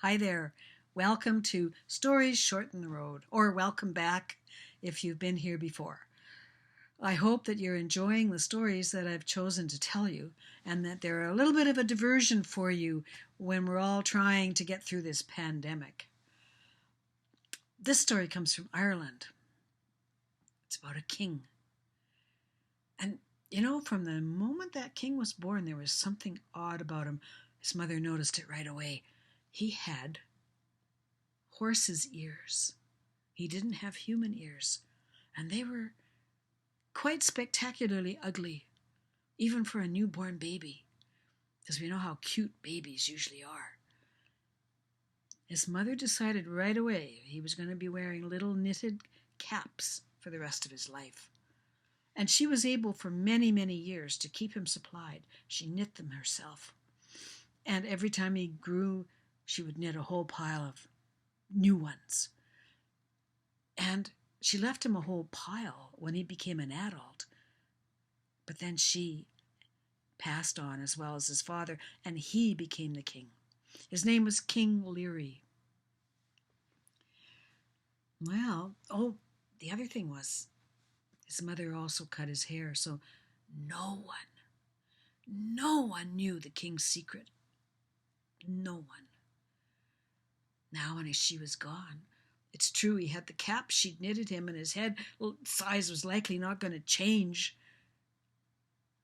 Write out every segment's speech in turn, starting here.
Hi there. Welcome to Stories Shorten the Road, or welcome back if you've been here before. I hope that you're enjoying the stories that I've chosen to tell you and that they're a little bit of a diversion for you when we're all trying to get through this pandemic. This story comes from Ireland. It's about a king. And from the moment that king was born, there was something odd about him. His mother noticed it right away. He had horse's ears. He didn't have human ears, and they were quite spectacularly ugly, even for a newborn baby, because we know how cute babies usually are. His mother decided right away he was going to be wearing little knitted caps for the rest of his life. And she was able for many, many years to keep him supplied. She knit them herself. And every time he grew, she would knit a whole pile of new ones. And she left him a whole pile when he became an adult. But then she passed on as well as his father, and he became the king. His name was King Leary. Well, the other thing was his mother also cut his hair, so no one knew the king's secret. No one. Now when she was gone, it's true he had the cap she'd knitted him, and his head size was likely not going to change.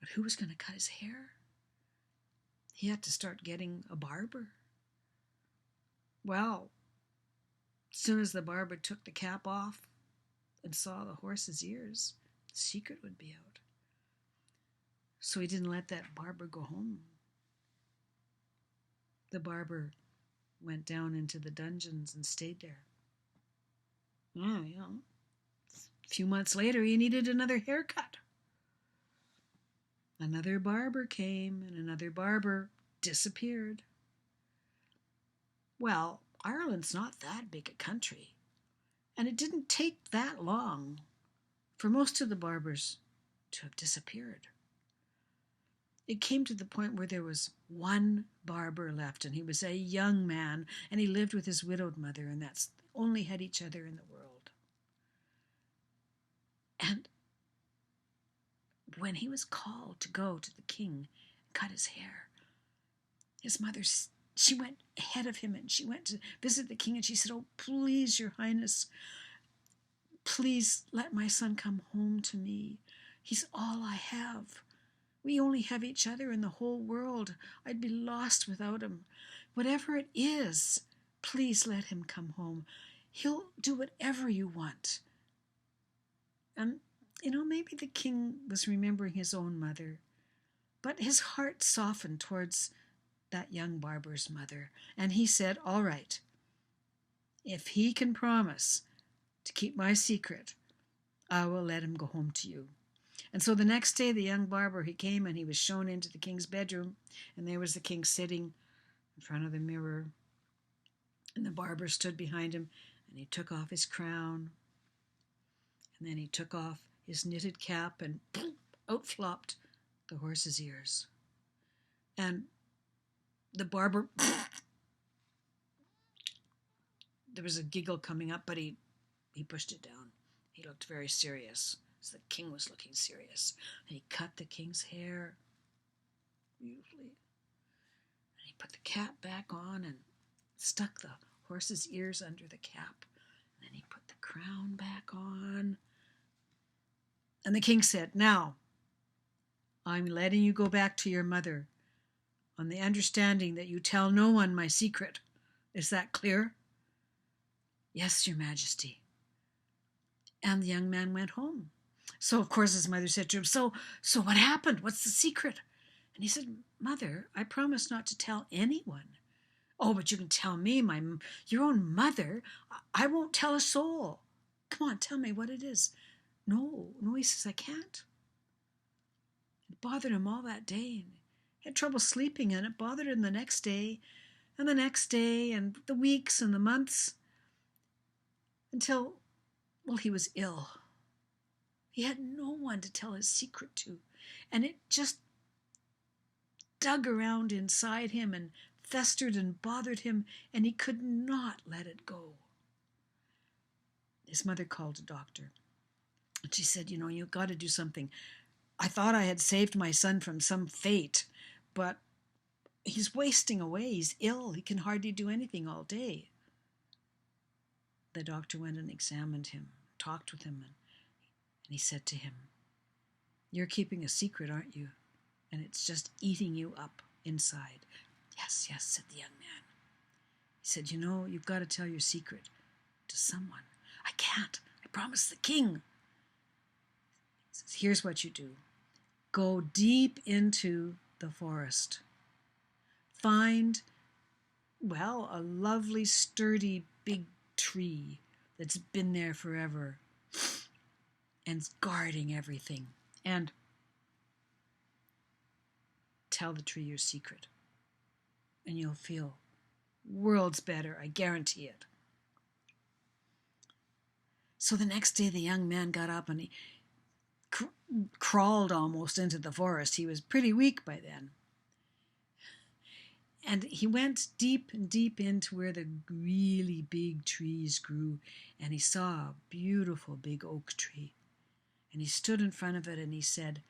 But who was going to cut his hair? He had to start getting a barber. Well, as soon as the barber took the cap off and saw the horse's ears, the secret would be out. So he didn't let that barber go home. The barber went down into the dungeons and stayed there. A few months later, he needed another haircut. Another barber came, and another barber disappeared. Well, Ireland's not that big a country, and it didn't take that long for most of the barbers to have disappeared. It came to the point where there was one barber left, and he was a young man, and he lived with his widowed mother, and that's only had each other in the world. And when he was called to go to the king and cut his hair, his mother, she went ahead of him, and she went to visit the king, and she said, "Oh, please, your highness, please let my son come home to me. He's all I have. We only have each other in the whole world. I'd be lost without him. Whatever it is, please let him come home. He'll do whatever you want." And, maybe the king was remembering his own mother, but his heart softened towards that young barber's mother, and he said, "All right, if he can promise to keep my secret, I will let him go home to you." And so the next day, the young barber, he came, and he was shown into the king's bedroom, and there was the king sitting in front of the mirror, and the barber stood behind him, and he took off his crown, and then he took off his knitted cap, and out flopped the horse's ears. And the barber, there was a giggle coming up, but he pushed it down. He looked very serious. So the king was looking serious. And he cut the king's hair beautifully. And he put the cap back on and stuck the horse's ears under the cap. And then he put the crown back on. And the king said, "Now, I'm letting you go back to your mother on the understanding that you tell no one my secret. Is that clear?" "Yes, your majesty." And the young man went home. So, of course, his mother said to him, So what happened? What's the secret?" And he said, "Mother, I promised not to tell anyone." "Oh, but you can tell me, your own mother. I won't tell a soul. Come on, tell me what it is." No, he says, "I can't." It bothered him all that day. He had trouble sleeping, and it bothered him the next day, and the next day, and the weeks and the months, until, he was ill. He had no one to tell his secret to, and it just dug around inside him and festered and bothered him, and he could not let it go. His mother called a doctor, and she said, you've got to do something. I thought I had saved my son from some fate, but he's wasting away. He's ill. He can hardly do anything all day. The doctor went and examined him, talked with him, and he said to him, "You're keeping a secret, aren't you? And it's just eating you up inside." "Yes, yes," said the young man. He said, "You've got to tell your secret to someone." "I can't. I promised the king." He says, "Here's what you do. Go deep into the forest. Find, a lovely, sturdy, big tree that's been there forever and's guarding everything. And tell the tree your secret. And you'll feel worlds better, I guarantee it." So the next day the young man got up and he crawled almost into the forest. He was pretty weak by then. And he went deep and deep into where the really big trees grew, and he saw a beautiful big oak tree. And he stood in front of it and he said,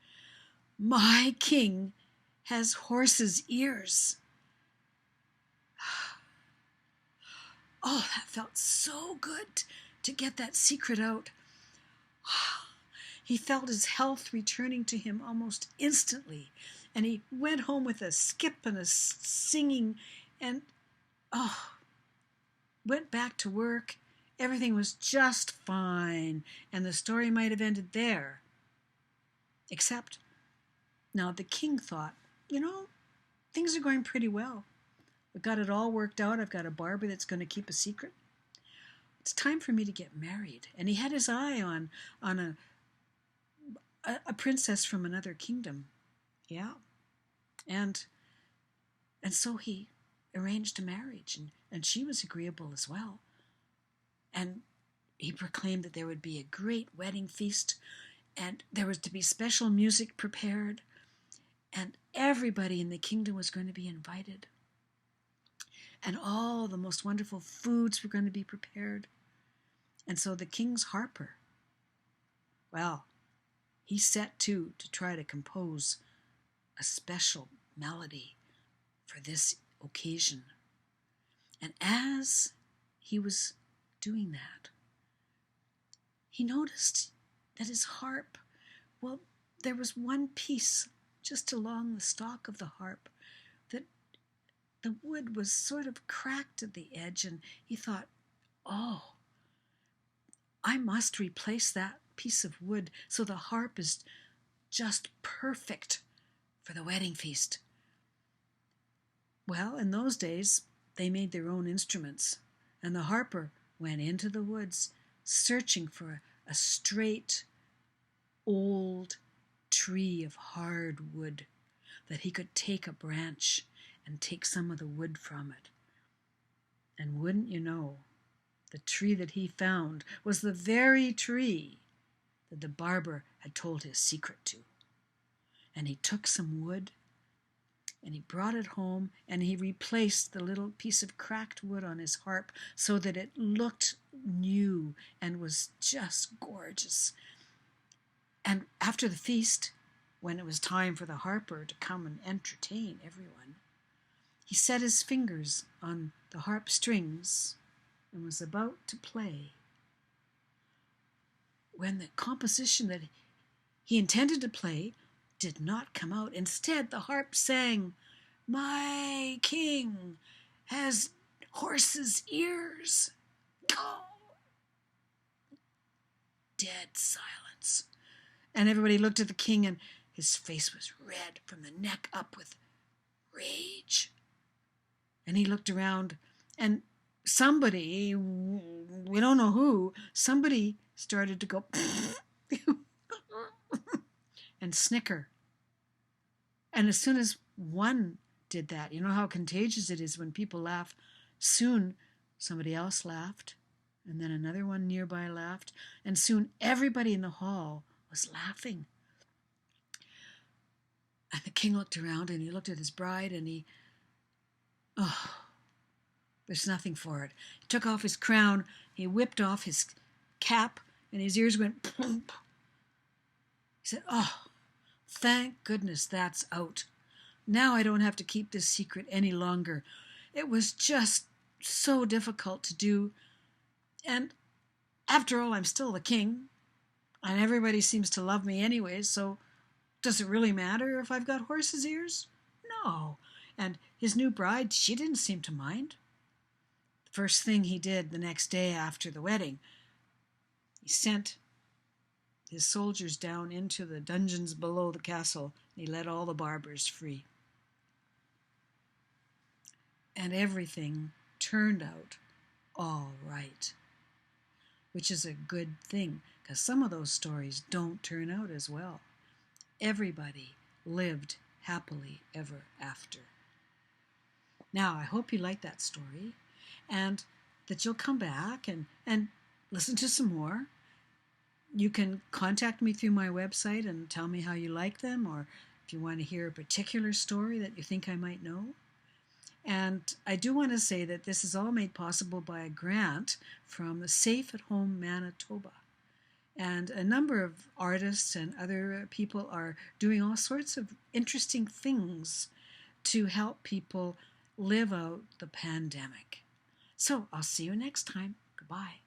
"My king has horse's ears." Oh, that felt so good to get that secret out. He felt his health returning to him almost instantly, and he went home with a skip and a singing, and went back to work. Everything was just fine, and the story might have ended there. Except, now the king thought, things are going pretty well. I've got it all worked out. I've got a barber that's going to keep a secret. It's time for me to get married. And he had his eye on a princess from another kingdom. Yeah. And so he arranged a marriage, and she was agreeable as well. And he proclaimed that there would be a great wedding feast, and there was to be special music prepared, and everybody in the kingdom was going to be invited. And all the most wonderful foods were going to be prepared. And so the king's harper, he set to try to compose a special melody for this occasion. And as he was doing that, he noticed that his harp, there was one piece just along the stalk of the harp that the wood was sort of cracked at the edge, and he thought, "Oh, I must replace that piece of wood so the harp is just perfect for the wedding feast." Well, in those days, they made their own instruments, and the harper went into the woods searching for a straight, old tree of hard wood that he could take a branch and take some of the wood from it. And wouldn't you know, the tree that he found was the very tree that the barber had told his secret to. And he took some wood and he brought it home, and he replaced the little piece of cracked wood on his harp so that it looked new and was just gorgeous. And after the feast, when it was time for the harper to come and entertain everyone, he set his fingers on the harp strings and was about to play, when the composition that he intended to play did not come out. Instead, the harp sang, "My king has horse's ears." Oh! Dead silence. And everybody looked at the king, and his face was red from the neck up with rage. And he looked around, and somebody, we don't know who, somebody started to go and snicker. And as soon as one did that, you know how contagious it is when people laugh, soon somebody else laughed, and then another one nearby laughed, and soon everybody in the hall was laughing. And the king looked around, and he looked at his bride, and he Oh, there's nothing for it. He took off his crown, he whipped off his cap, and his ears went plump. He said, "Oh, thank goodness that's out. Now I don't have to keep this secret any longer. It was just so difficult to do. And after all, I'm still the king, and everybody seems to love me anyway, so does it really matter if I've got horse's ears? No." And his new bride, she didn't seem to mind. The first thing he did the next day after the wedding, he sent his soldiers down into the dungeons below the castle. He let all the barbers free. And everything turned out all right, which is a good thing, because some of those stories don't turn out as well. Everybody lived happily ever after. Now, I hope you like that story, and that you'll come back and listen to some more. You can contact me through my website and tell me how you like them, or if you want to hear a particular story that you think I might know. And I do want to say that this is all made possible by a grant from the Safe at Home Manitoba. And a number of artists and other people are doing all sorts of interesting things to help people live out the pandemic. So I'll see you next time. Goodbye.